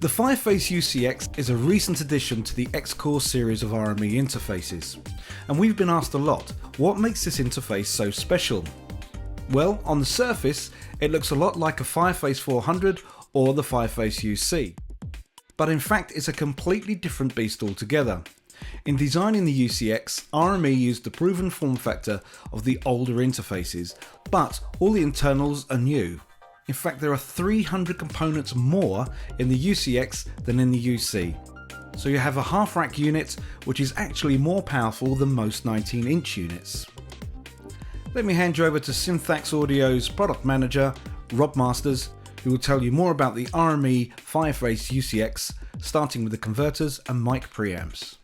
The Fireface UCX is a recent addition to the X-Core series of RME interfaces, and we've been asked a lot, what makes this interface so special? Well, on the surface, it looks a lot like a Fireface 400 or the Fireface UC, but in fact it's a completely different beast altogether. In designing the UCX, RME used the proven form factor of the older interfaces, but all the internals are new. In fact, there are 300 components more in the UCX than in the UC. So you have a half rack unit, which is actually more powerful than most 19-inch units. Let me hand you over to Synthax Audio's product manager, Rob Masters, who will tell you more about the RME Fireface UCX, starting with the converters and mic preamps.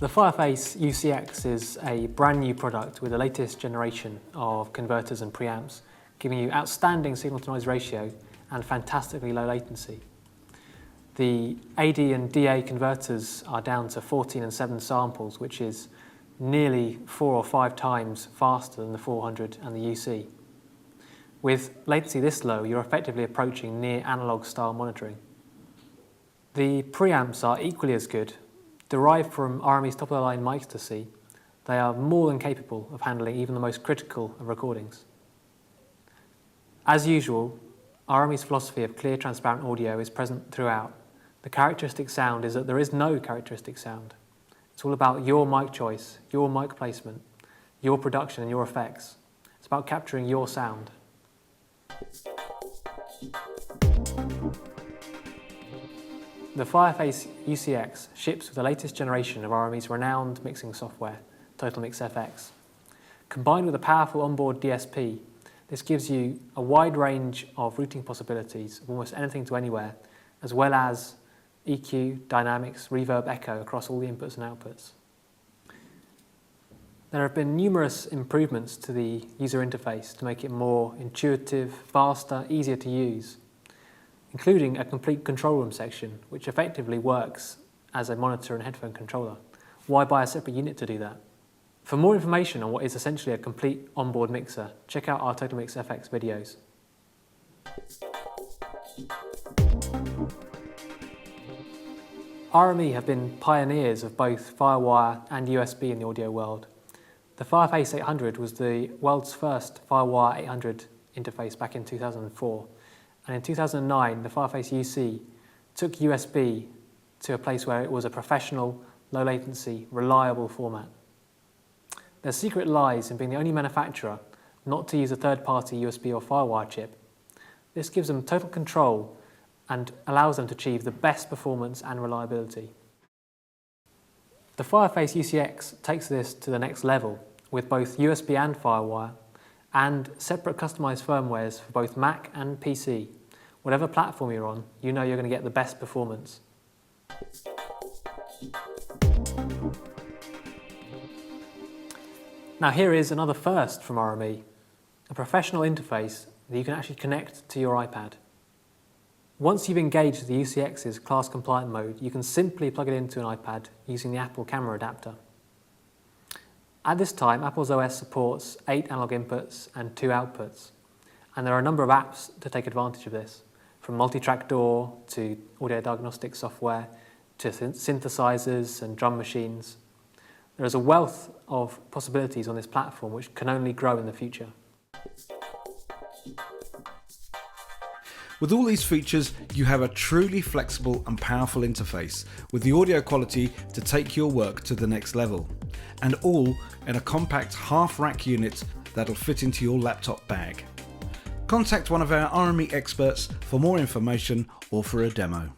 The Fireface UCX is a brand new product with the latest generation of converters and preamps, giving you outstanding signal to noise ratio and fantastically low latency. The AD and DA converters are down to 14 and 7 samples, which is nearly 4 or 5 times faster than the 400 and the UC. With latency this low, you're effectively approaching near analog style monitoring. The preamps are equally as good. Derived from RME's top-of-the-line mics to see, they are more than capable of handling even the most critical of recordings. As usual, RME's philosophy of clear, transparent audio is present throughout. The characteristic sound is that there is no characteristic sound. It's all about your mic choice, your mic placement, your production and your effects. It's about capturing your sound. The Fireface UCX ships with the latest generation of RME's renowned mixing software, TotalMix FX. Combined with a powerful onboard DSP, this gives you a wide range of routing possibilities of almost anything to anywhere, as well as EQ, dynamics, reverb, echo across all the inputs and outputs. There have been numerous improvements to the user interface to make it more intuitive, faster, easier to use, including a complete control room section, which effectively works as a monitor and headphone controller. Why buy a separate unit to do that? For more information on what is essentially a complete onboard mixer, check out our TotalMix FX videos. RME have been pioneers of both FireWire and USB in the audio world. The Fireface 800 was the world's first FireWire 800 interface back in 2004. And in 2009, the Fireface UC took USB to a place where it was a professional, low latency, reliable format. Their secret lies in being the only manufacturer not to use a third-party USB or FireWire chip. This gives them total control and allows them to achieve the best performance and reliability. The Fireface UCX takes this to the next level with both USB and FireWire and separate customized firmwares for both Mac and PC. Whatever platform you're on, you know you're going to get the best performance. Now here is another first from RME, a professional interface that you can actually connect to your iPad. Once you've engaged the UCX's class compliant mode, you can simply plug it into an iPad using the Apple camera adapter. At this time, Apple's OS supports 8 analog inputs and 2 outputs, and there are a number of apps to take advantage of this, from MultiTrack DAW to audio diagnostic software to synthesizers and drum machines. There is a wealth of possibilities on this platform which can only grow in the future. With all these features, you have a truly flexible and powerful interface with the audio quality to take your work to the next level, and all in a compact half-rack unit that'll fit into your laptop bag. Contact one of our RME experts for more information or for a demo.